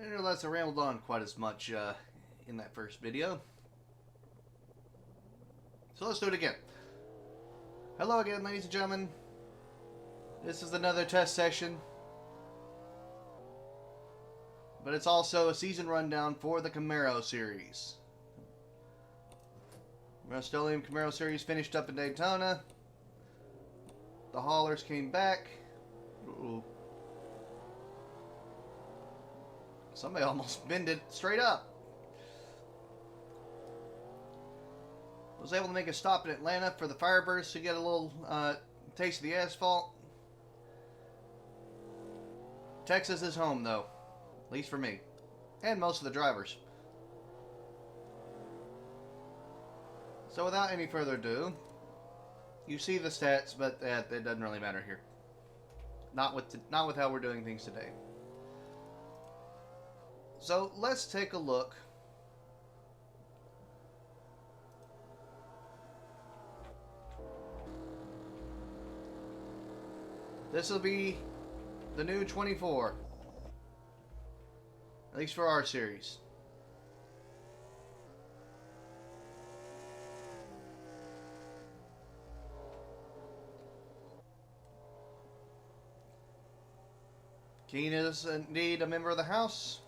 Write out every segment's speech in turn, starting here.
didn't realize I rambled on quite as much in that first video. So let's do it again. Hello again, ladies and gentlemen. This is another test session. But it's also a season rundown for the Camaro series. RUST-OLEUM Camaro series finished up in Daytona. The haulers came back. Ooh. Somebody almost bended straight up. Was able to make a stop in Atlanta for the Firebirds to get a little taste of the asphalt. Texas is home, though. At least for me. And most of the drivers. So without any further ado, you see the stats, but it doesn't really matter here. Not with how we're doing things today. So let's take a look. This will be the new 24. At least for our series. Keen is indeed a member of the House.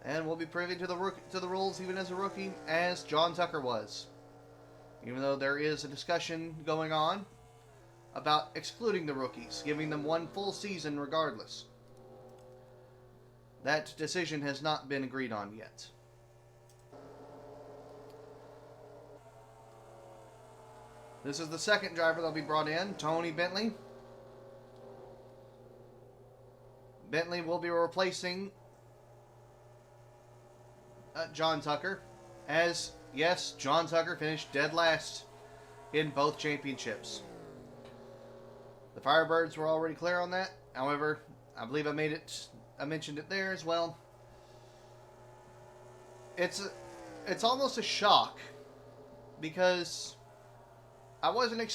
And will be privy to the rules even as a rookie, as John Tucker was. Even though there is a discussion going on about excluding the rookies, giving them one full season regardless. That decision has not been agreed on yet. This is the second driver that'll be brought in, Tony Bentley. Bentley will be replacing John Tucker, as, yes, John Tucker finished dead last in both championships. The Firebirds were already clear on that. However, I believe I mentioned it there as well. It's almost a shock, because I wasn't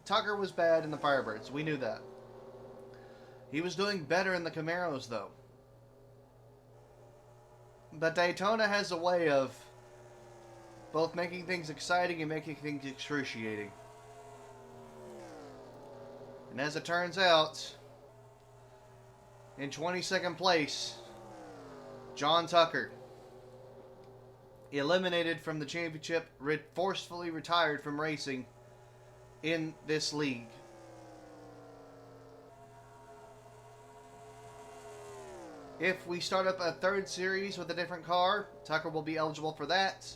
Tucker was bad in the Firebirds. We knew that. He was doing better in the Camaros, though. But Daytona has a way of both making things exciting and making things excruciating. And as it turns out, in 22nd place, John Tucker, eliminated from the championship, forcefully retired from racing in this league. If we start up a third series with a different car, Tucker will be eligible for that.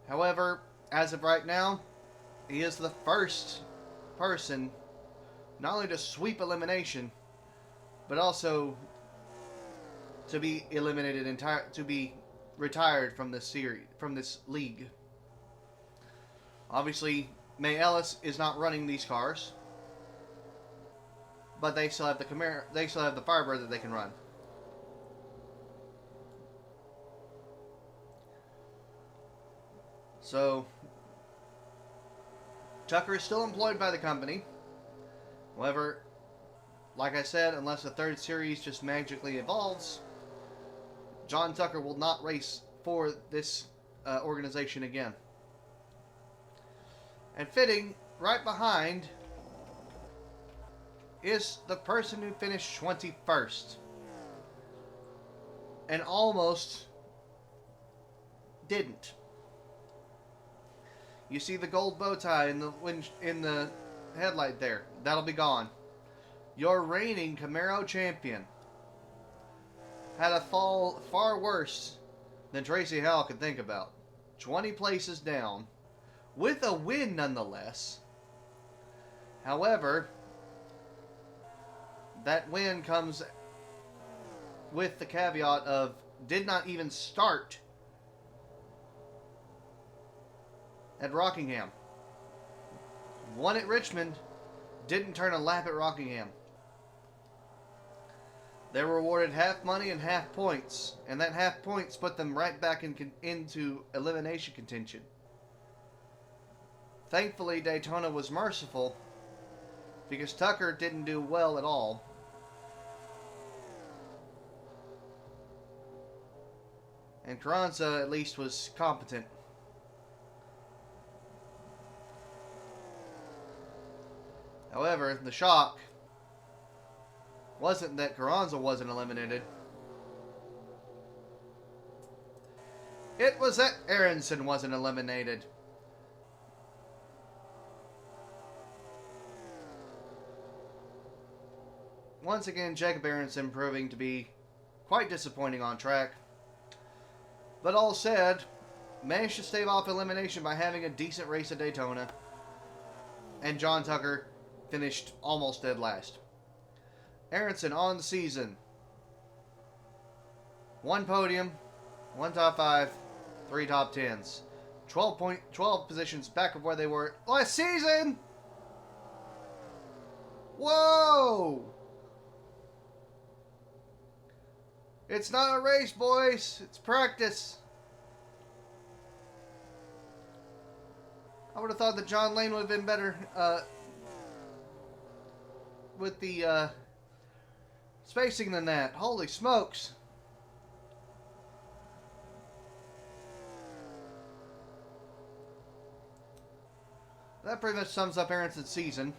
However, as of right now, he is the first person not only to sweep elimination, but also to be eliminated to be retired from this series, from this league. Obviously, May Ellis is not running these cars, but they still have the Camaro. They still have the Firebird that they can run. So Tucker is still employed by the company. However, like I said, unless the third series just magically evolves, John Tucker will not race for this organization again. And fitting right behind is the person who finished 21st and almost didn't. You see the gold bow tie in the headlight there. That'll be gone. Your reigning Camaro champion had a fall far worse than Tracy Howell could think about. 20 places down, with a win nonetheless. However, that win comes with the caveat of did not even start at Rockingham. Won at Richmond, didn't turn a lap at Rockingham. They were awarded half money and half points, and that half points put them right back into elimination contention. Thankfully, Daytona was merciful because Tucker didn't do well at all. And Carranza at least was competent. However, the shock wasn't that Carranza wasn't eliminated. It was that Aronson wasn't eliminated. Once again, Jacob Aronson proving to be quite disappointing on track. But all said, managed to stave off elimination by having a decent race at Daytona. And John Tucker finished almost dead last. Aronson on the season. 1 podium, 1 top 5, 3 top 10s. 12 positions back of where they were last season! Whoa! It's not a race, boys. It's practice. I would have thought that John Lane would have been better with the spacing than that. Holy smokes. That pretty much sums up Aronson's season.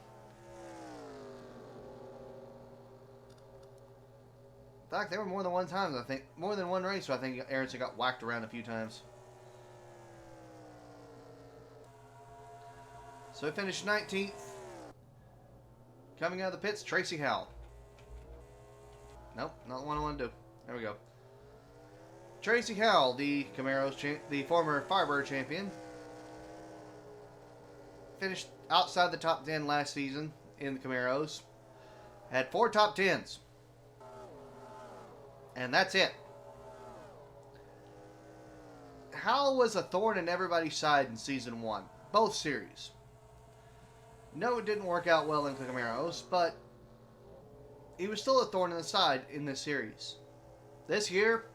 In fact, there were more than one time, I think. More than one race, so I think Aronson got whacked around a few times. So he finished 19th. Coming out of the pits, Tracy Howell. Nope, not the one I want to do. There we go. Tracy Howell, the former Firebird champion, finished outside the top 10 last season in the Camaros. Had 4 top 10s. And that's it. Howell was a thorn in everybody's side in Season 1. Both series. No, it didn't work out well in the Camaros, but he was still a thorn in the side in this series. This year,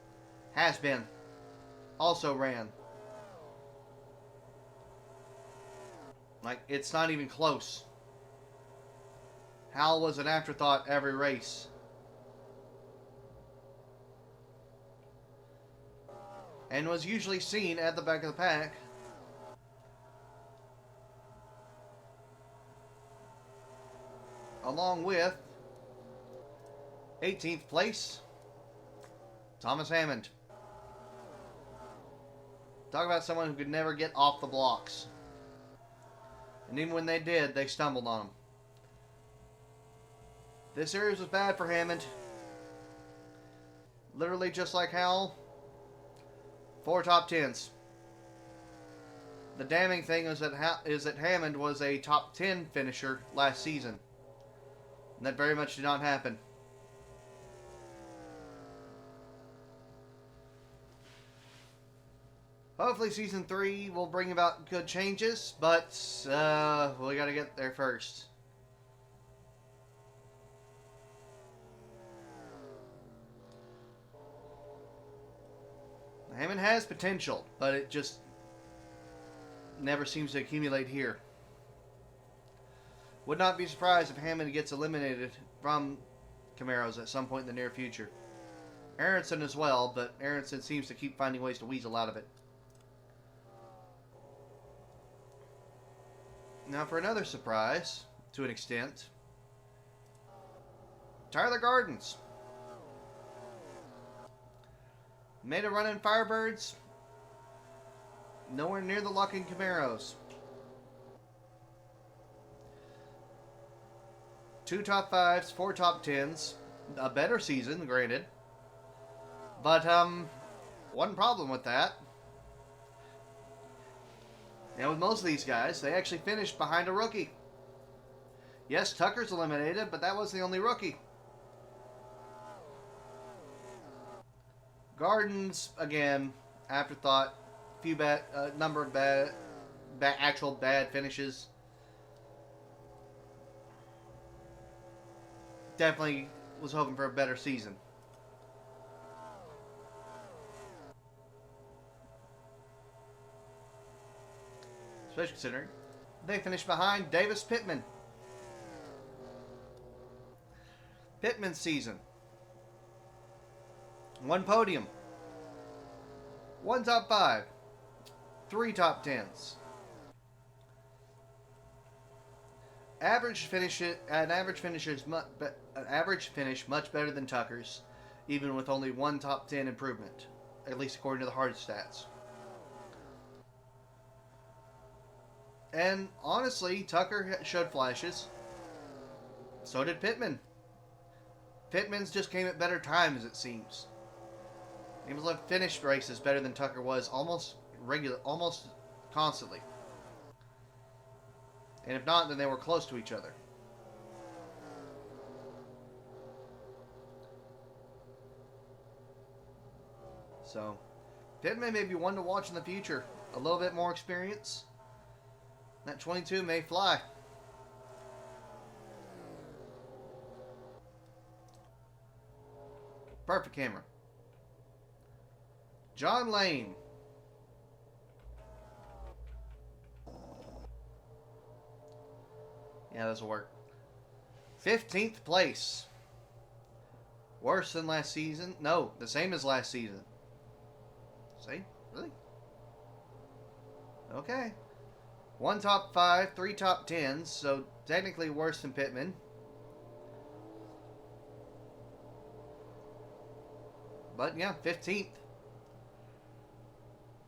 has been. Also ran. Like, it's not even close. Howell was an afterthought every race. And was usually seen at the back of the pack. Along with 18th place, Thomas Hammond. Talk about someone who could never get off the blocks. And even when they did, they stumbled on them. This series was bad for Hammond. Literally just like Howell. 4 top 10s. The damning thing is that Hammond was a top 10 finisher last season. And that very much did not happen. Hopefully Season 3 will bring about good changes, but we got to get there first. Hammond has potential, but it just never seems to accumulate here. Would not be surprised if Hammond gets eliminated from Camaros at some point in the near future. Aronson as well, but Aronson seems to keep finding ways to weasel out of it. Now for another surprise, to an extent, Tyler Gardens. Made a run in Firebirds. Nowhere near the luck in Camaros. 2 top 5s, 4 top 10s. A better season, granted. But, one problem with that. And with most of these guys, they actually finished behind a rookie. Yes, Tucker's eliminated, but that was the only rookie. Gardens, again, afterthought. Few number of actual bad finishes. Definitely was hoping for a better season. Especially considering they finished behind Davis Pittman. Pittman's season. 1 podium. 1 top 5, 3 top 10s. Average finish much better than Tucker's, even with only 1 top 10 improvement, at least according to the hard stats. And honestly, Tucker showed flashes. So did Pittman. Pittman's just came at better times, it seems. He was like finished races better than Tucker was almost constantly. And if not, then they were close to each other. So, Pittman may be one to watch in the future. A little bit more experience. That 22 may fly. Perfect camera. John Lane. Yeah, this will work. 15th place. Worse than last season? No, the same as last season. See? Really? Okay. 1 top 5, 3 top 10s, so technically worse than Pittman. But yeah, 15th.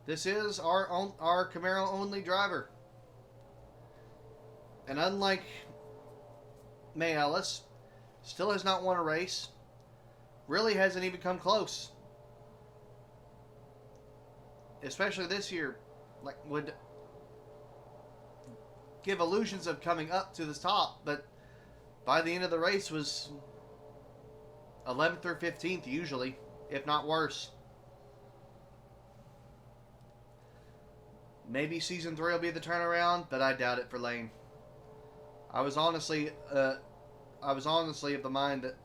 This is our Camaro only driver. And unlike May Ellis, still has not won a race. Really hasn't even come close. Especially this year, like, would give illusions of coming up to the top, but by the end of the race was 11th or 15th usually, if not worse. Maybe season 3 will be the turnaround, but I doubt it for Lane. I was honestly of the mind that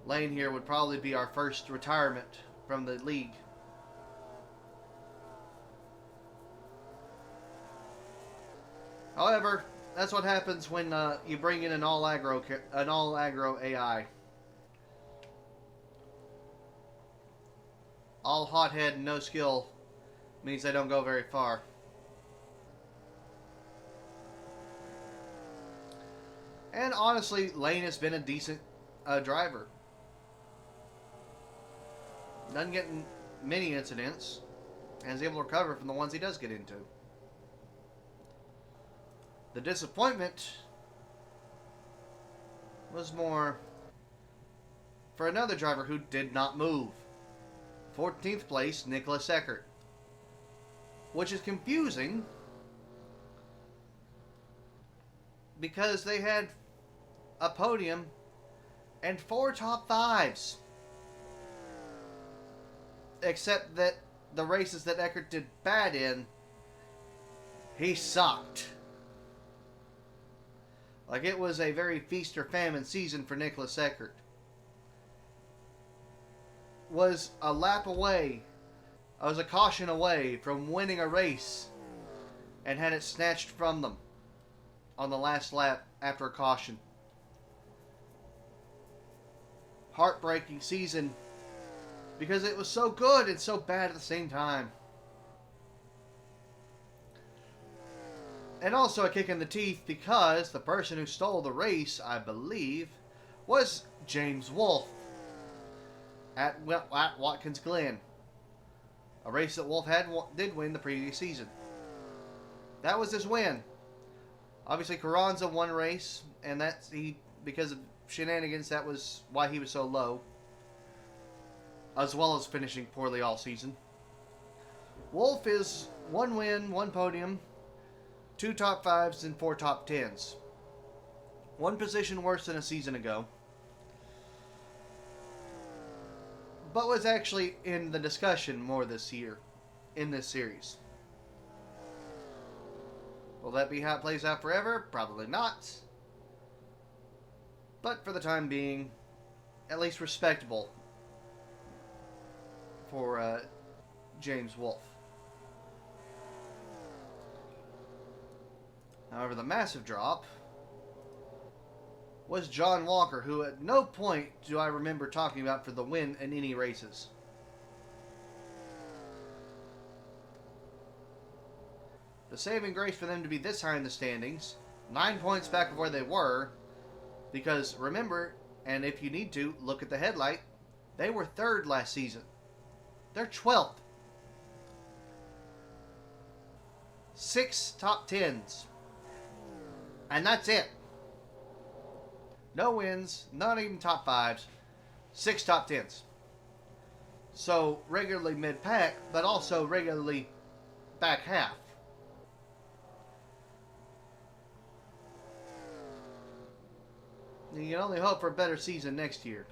Lane here would probably be our first retirement from the league. However, that's what happens when you bring in an all aggro AI. All hothead and no skill means they don't go very far. And honestly, Lane has been a decent driver. Doesn't get in many incidents, and is able to recover from the ones he does get into. The disappointment was more for another driver who did not move. 14th place, Nicholas Eckert. Which is confusing because they had a podium and 4 top 5s. Except that the races that Eckert did bad in, he sucked. Like, it was a very feast or famine season for Nicholas Eckert. Was a lap away, I was a caution away from winning a race and had it snatched from them on the last lap after a caution. Heartbreaking season because it was so good and so bad at the same time. And also a kick in the teeth because the person who stole the race, I believe, was James Wolfe at Watkins Glen. A race that Wolfe did win the previous season. That was his win. Obviously, Carranza won a race, and because of shenanigans, that was why he was so low. As well as finishing poorly all season. Wolfe is 1 win, 1 podium, 2 top 5s, and 4 top 10s. 1 position worse than a season ago. But was actually in the discussion more this year, in this series. Will that be how it plays out forever? Probably not. But for the time being, at least respectable for James Wolfe. However, the massive drop was John Walker, who at no point do I remember talking about for the win in any races. The saving grace for them to be this high in the standings, 9 points back of where they were, because remember, and if you need to, look at the headlight, they were 3rd last season. They're 12th. 6 top 10s. And that's it. No wins, not even top 5s, 6 top 10s. So, regularly mid-pack, but also regularly back half. You can only hope for a better season next year.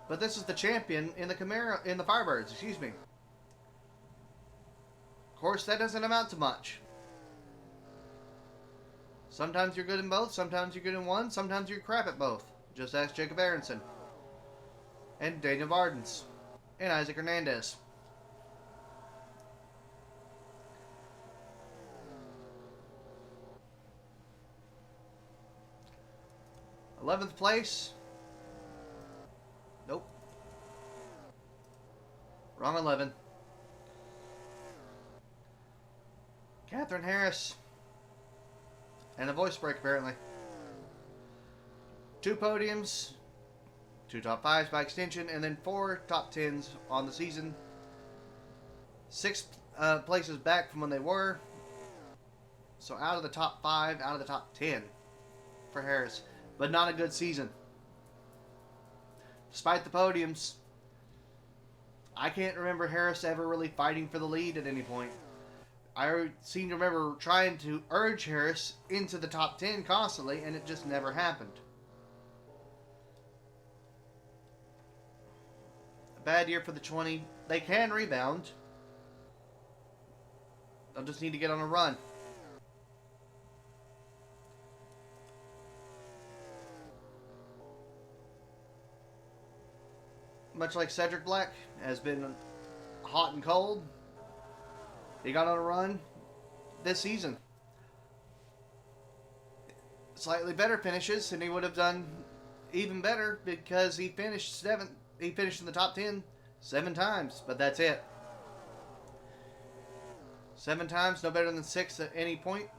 But this is the champion in the Camaro, in the Firebirds, excuse me. Of course, that doesn't amount to much. Sometimes you're good in both, sometimes you're good in one, sometimes you're crap at both. Just ask Jacob Aronson. And Daniel Vardens. And Isaac Hernandez. th place. Nope. Wrong 11. Catherine Harris. And a voice break, apparently. 2 podiums. 2 top 5s by extension. And then 4 top 10s on the season. 6 places back from when they were. So out of the top 5, out of the top 10 for Harris. But not a good season. Despite the podiums, I can't remember Harris ever really fighting for the lead at any point. I seem to remember trying to urge Harris into the top 10 constantly, and it just never happened. A bad year for the 20. They can rebound. They'll just need to get on a run. Much like Cedric Black has been hot and cold. He got on a run this season. Slightly better finishes, and he would have done even better because he finished 7th. He finished in the top 10 7 times, but that's it. 7 times, no better than 6 at any point.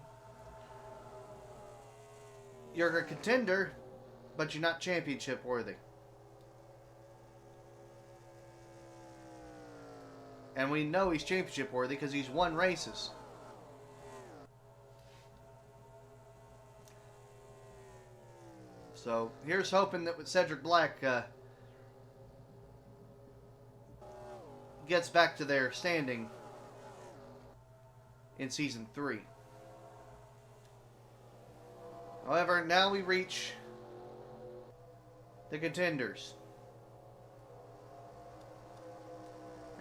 You're a contender, but you're not championship worthy. And we know he's championship worthy because he's won races. So here's hoping that with Cedric Black gets back to their standing in Season 3. However, now we reach the contenders.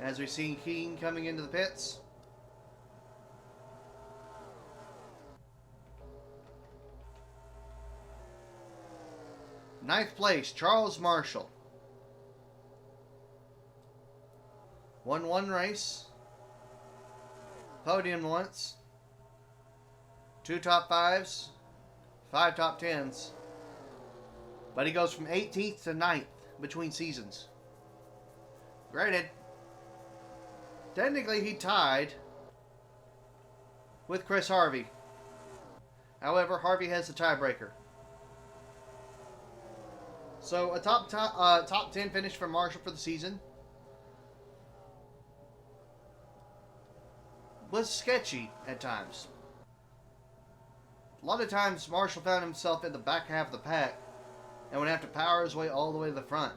As we see Keane coming into the pits. Ninth place, Charles Marshall. Won 1 race. Podium once. 2 top 5s. 5 top 10s. But he goes from 18th to 9th between seasons. Granted, technically, he tied with Chris Harvey. However, Harvey has the tiebreaker. So, a top 10 finish for Marshall for the season was sketchy at times. A lot of times, Marshall found himself in the back half of the pack and would have to power his way all the way to the front.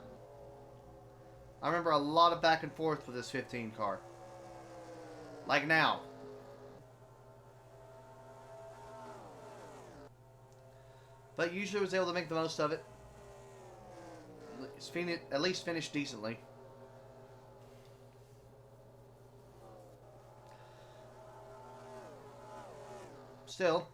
I remember a lot of back and forth with this 15 car. Like now. But usually was able to make the most of it. At least finished decently. Still.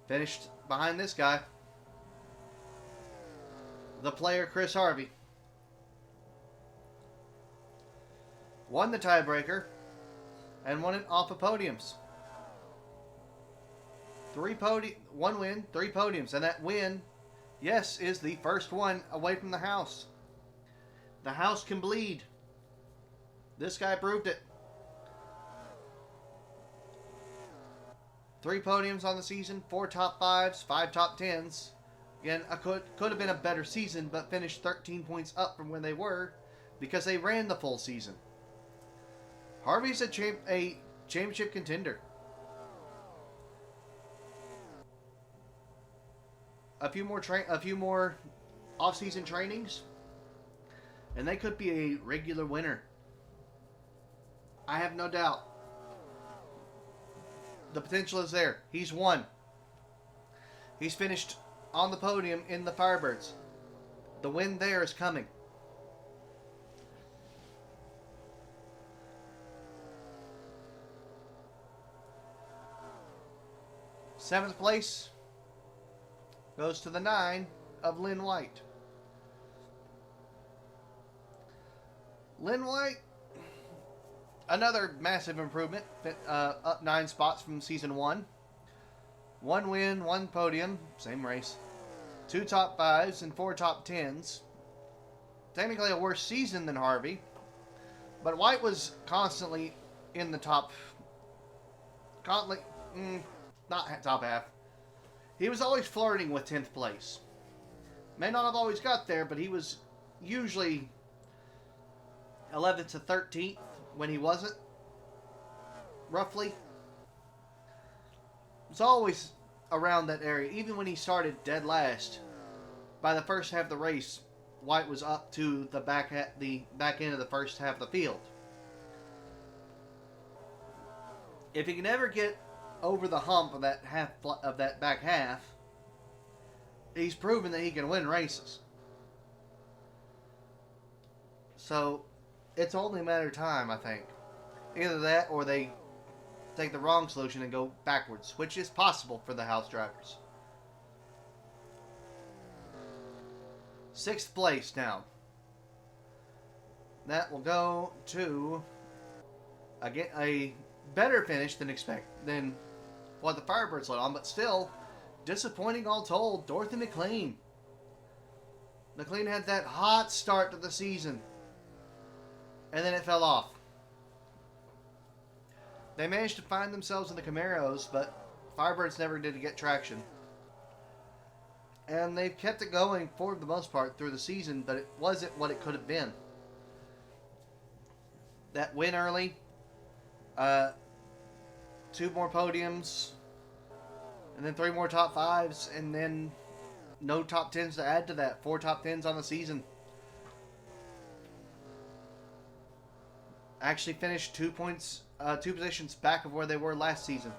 Finished behind this guy. The player, Chris Harvey. Won the tiebreaker and won it off of podiums. One win, 3 podiums, and that win, yes, is the first one away from the house. The house can bleed. This guy proved it. 3 podiums on the season, 4 top 5s, 5 top 10s. Again, could have been a better season, but finished 13 points up from when they were because they ran the full season. Harvey's a championship contender. A few more off-season trainings, and they could be a regular winner. I have no doubt. The potential is there. He's won. He's finished on the podium in the Firebirds. The win there is coming. Seventh place goes to the 9 of Lynn White. Lynn White, another massive improvement, up 9 spots from season 1. 1 win, 1 podium, same race. 2 top 5s and 4 top 10s. Technically a worse season than Harvey, but White was constantly in the top, not top half. He was always flirting with 10th place. May not have always got there, but he was usually 11th to 13th when he wasn't, roughly. It's always around that area. Even when he started dead last, by the first half of the race, White was up to the back end of the first half of the field. If he can ever get over the hump of that back half, he's proven that he can win races. So it's only a matter of time, I think. Either that or they take the wrong solution and go backwards, which is possible for the house drivers. 6th place now. That will go to again a better finish than what the Firebirds led on, but still disappointing all told. Dorothy McLean. McLean had that hot start to the season, and then it fell off. They managed to find themselves in the Camaros, but Firebirds never did get traction. And they've kept it going for the most part through the season, but it wasn't what it could have been. That win early, 2 more podiums, and then 3 more top 5s, and then no top 10s to add to that. 4 top 10s on the season. Actually finished 2 positions back of where they were last season.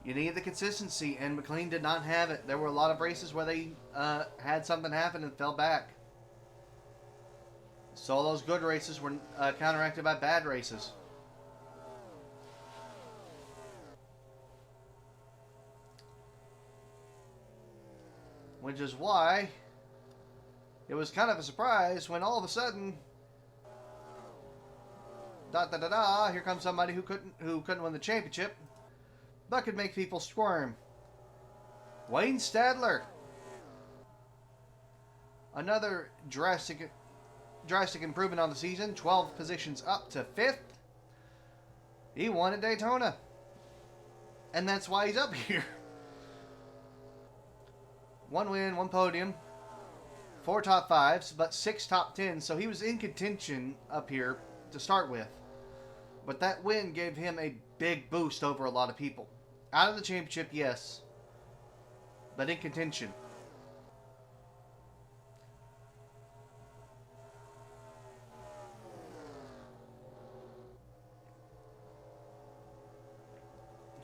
You need the consistency, and McLean did not have it. There were a lot of races where they had something happen and fell back. So all those good races were counteracted by bad races. Which is why it was kind of a surprise when all of a sudden, here comes somebody who couldn't win the championship, but could make people squirm. Wayne Stadler. Another drastic improvement on the season. 12 positions up to 5th. He won at Daytona. And that's why he's up here. 1 win, 1 podium. 4 top 5s, but 6 top 10s. So he was in contention up here to start with. But that win gave him a big boost over a lot of people. Out of the championship, yes. But in contention.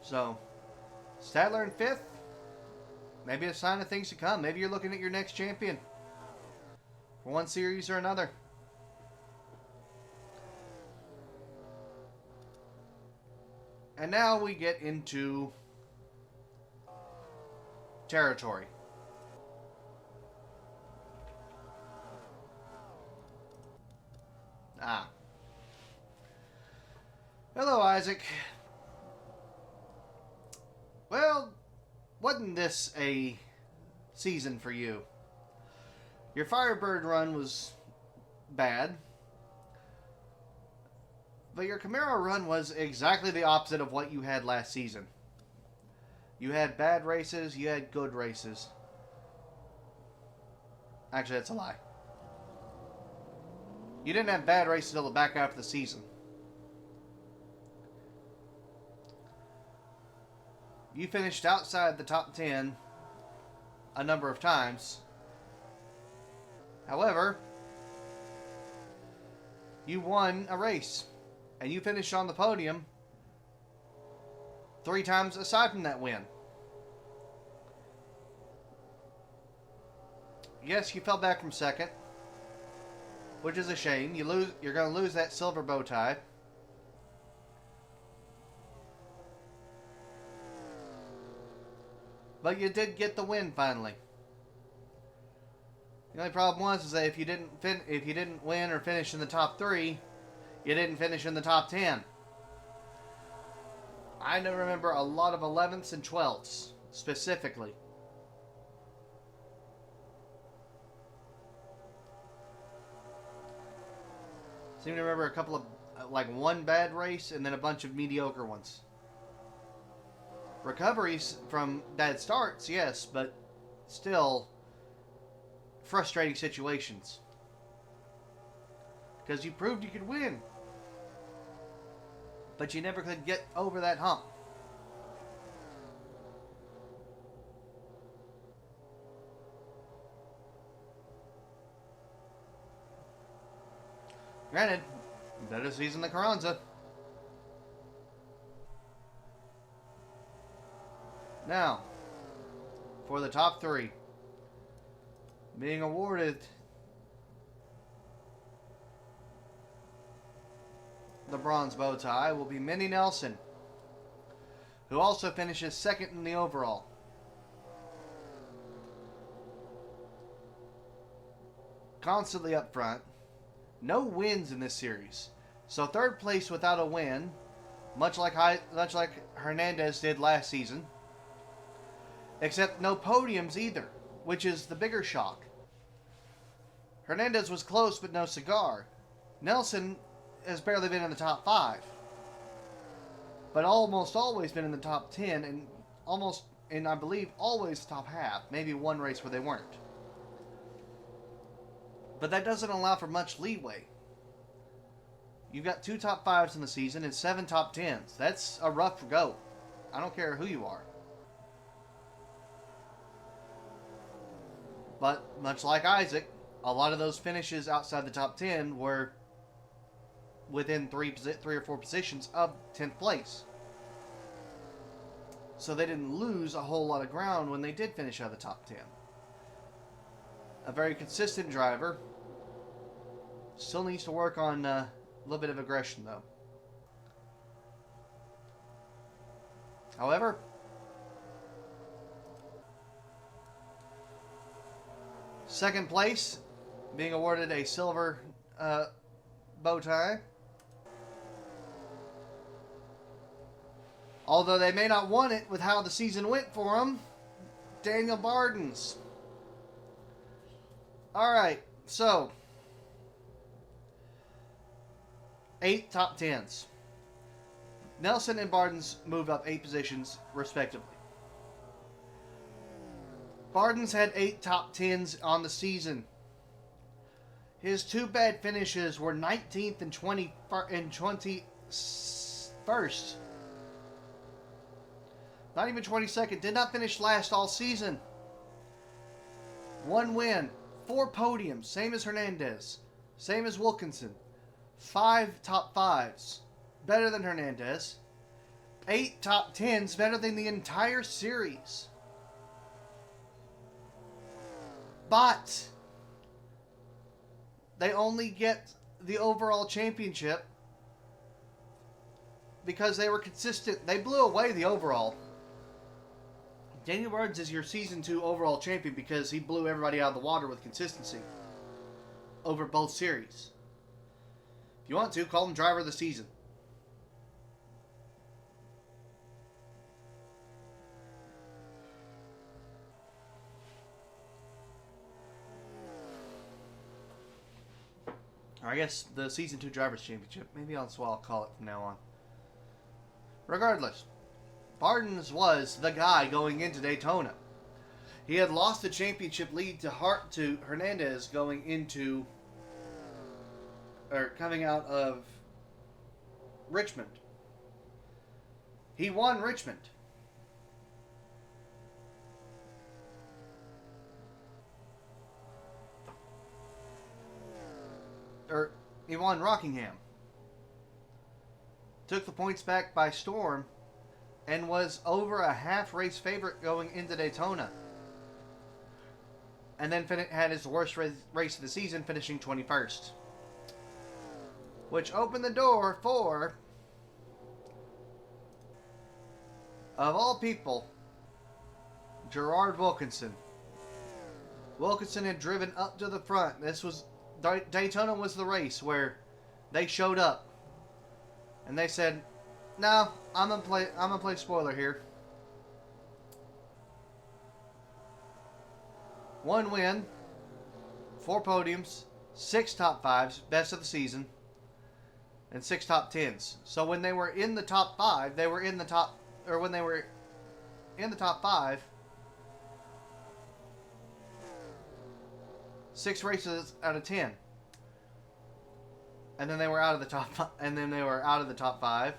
So, Stadler in 5th. Maybe a sign of things to come. Maybe you're looking at your next champion. For one series or another. And now we get into territory. Isaac. Well, wasn't this a season for you? Your Firebird run was bad, but your Camaro run was exactly the opposite of what you had last season. You had bad races, you had good races. Actually, that's a lie. You didn't have bad races until the back half of the season. You finished outside the top 10 a number of times. However, you won a race, and you finished on the podium 3 times aside from that win. Yes, you fell back from second, which is a shame. You're going to lose that silver bow tie. But you did get the win finally. The only problem was that if you didn't win or finish in the top 3, you didn't finish in the top 10. I remember a lot of 11ths and 12ths specifically. Seem to remember a couple of like one bad race and then a bunch of mediocre ones. Recoveries from bad starts, yes, but still frustrating situations. Because you proved you could win, but you never could get over that hump. Granted, better season than Carranza. Now, for the top 3, being awarded the bronze bow tie will be Minnie Nelson, who also finishes second in the overall. Constantly up front. No wins in this series. So third place without a win, much like Hernandez did last season. Except no podiums either, which is the bigger shock. Hernandez was close but no cigar. Nelson has barely been in the top 5. But almost always been in the top 10 and I believe always top half. Maybe one race where they weren't. But that doesn't allow for much leeway. You've got 2 top 5s in the season and 7 top 10s. That's a rough go. I don't care who you are. But much like Isaac, a lot of those finishes outside the top 10 were within 3 or 4 positions of 10th place. So they didn't lose a whole lot of ground when they did finish out of the top 10. A very consistent driver. Still needs to work on a little bit of aggression, though. However, second place, being awarded a silver bow tie. Although they may not want it with how the season went for them, Daniel Bardens. Alright, so 8 top 10s. Nelson and Bardens moved up 8 positions, respectively. Bardens had 8 top 10s on the season. His 2 bad finishes were 19th and 21st. Not even 22nd. Did not finish last all season. 1 win. 4 podiums. Same as Hernandez. Same as Wilkinson. 5 top 5s. Better than Hernandez. 8 top 10s. Better than the entire series. But they only get the overall championship because they were consistent. They blew away the overall. Daniel Bardens is your Season 2 overall champion because he blew everybody out of the water with consistency over both series. If you want to, call him driver of the season. Or I guess the Season 2 Drivers' Championship. Maybe that's what I'll call it from now on. Regardless, Bardens was the guy going into Daytona. He had lost the championship lead to Hernandez going into, or coming out of Richmond. He won Richmond. Or he won Rockingham. Took the points back by storm and was over a half race favorite going into Daytona. And then had his worst race of the season, finishing 21st. Which opened the door for, of all people, Gerard Wilkinson. Wilkinson had driven up to the front. Daytona was the race where they showed up. And they said, "No, I'm gonna play spoiler here." One win, 4 podiums, 6 top 5s, best of the season, and 6 top 10s. So when they were in the top 5, when they were in the top 5, 6 races out of 10. And then they were out of the top 5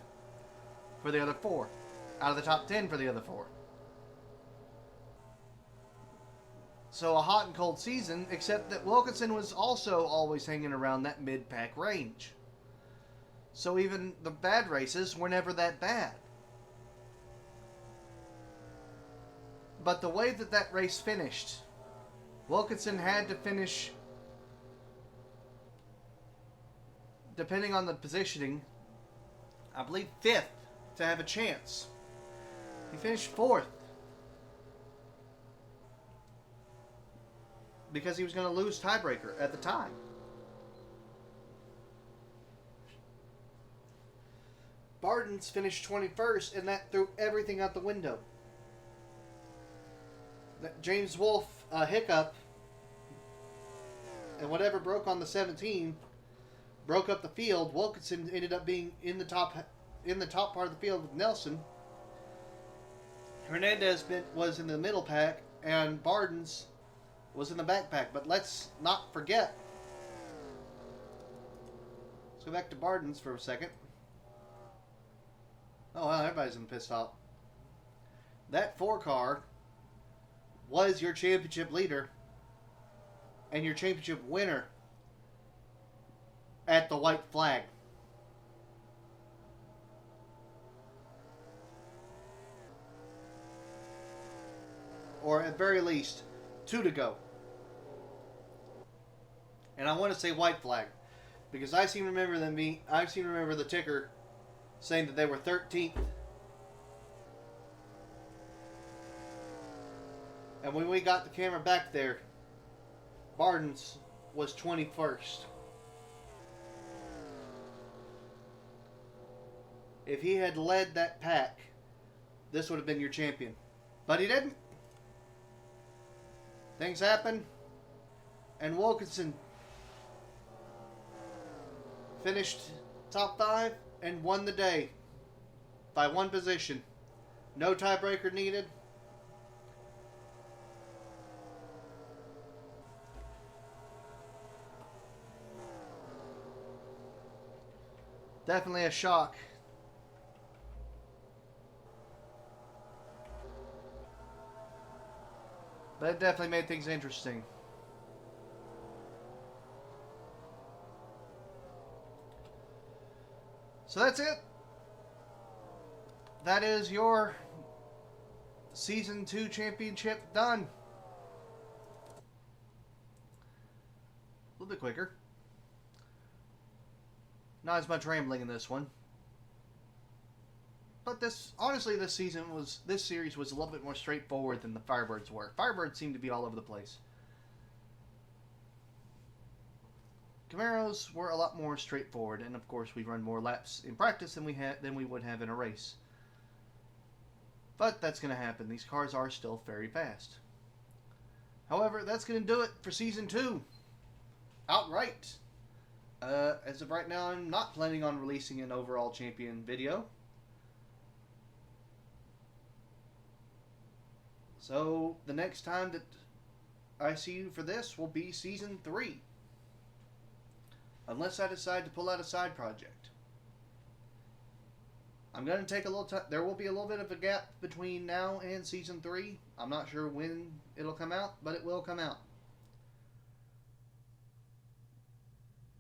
for the other 4. Out of the top 10 for the other 4. So a hot and cold season, except that Wilkinson was also always hanging around that mid-pack range. So even the bad races were never that bad. But the way that race finished, Wilkinson had to finish, depending on the positioning, I believe 5th to have a chance. He finished 4th. Because he was going to lose tiebreaker at the time. Bardens finished 21st, and that threw everything out the window. James Wolfe, hiccup, and whatever broke on the 17 broke up the field. Wilkinson ended up being in the top part of the field with Nelson. Hernandez was in the middle pack, and Bardens was in the backpack. But let's not forget. Let's go back to Bardens for a second. Oh, well, everybody's in the pit stop. That 4 car was your championship leader and your championship winner at the white flag. Or at very least, 2 to go. And I want to say white flag because I seem to remember the ticker saying that they were 13th. And when we got the camera back there, Bardens was 21st. If he had led that pack, this would have been your champion. But he didn't. Things happen, and Wilkinson finished top 5 and won the day by 1 position. No tiebreaker needed. Definitely a shock. But it definitely made things interesting. So that's it. That is your Season 2 championship done. A little bit quicker. Not as much rambling in this one. But this series was a little bit more straightforward than the Firebirds were. Firebirds seemed to be all over the place. Camaros were a lot more straightforward, and of course we run more laps in practice than we would have in a race. But that's going to happen. These cars are still very fast. However, that's going to do it for Season 2. Outright. As of right now, I'm not planning on releasing an overall champion video. So the next time that I see you for this will be Season 3. Unless I decide to pull out a side project. I'm going to take a little time. There will be a little bit of a gap between now and Season 3. I'm not sure when it'll come out, but it will come out.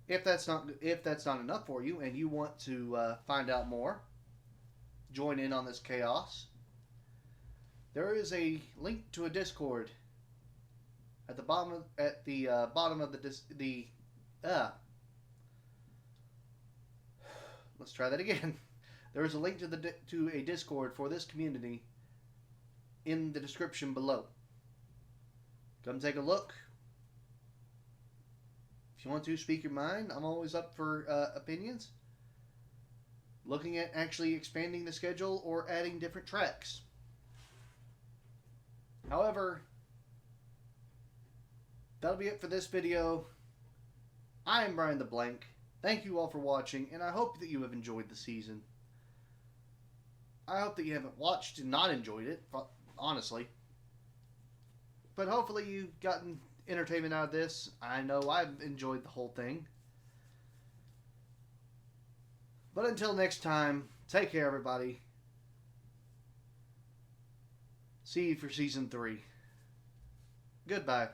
If that's not enough for you and you want to find out more, join in on this chaos, there is a link to a Discord at the bottom of the let's try that again. There is a link to a Discord for this community in the description below. Come take a look. If you want to speak your mind, I'm always up for opinions. Looking at actually expanding the schedule or adding different tracks. However, that'll be it for this video. I am Brian the Blank. Thank you all for watching, and I hope that you have enjoyed the season. I hope that you haven't watched and not enjoyed it, honestly. But hopefully you've gotten entertainment out of this. I know I've enjoyed the whole thing. But until next time, take care, everybody. See you for Season 3. Goodbye.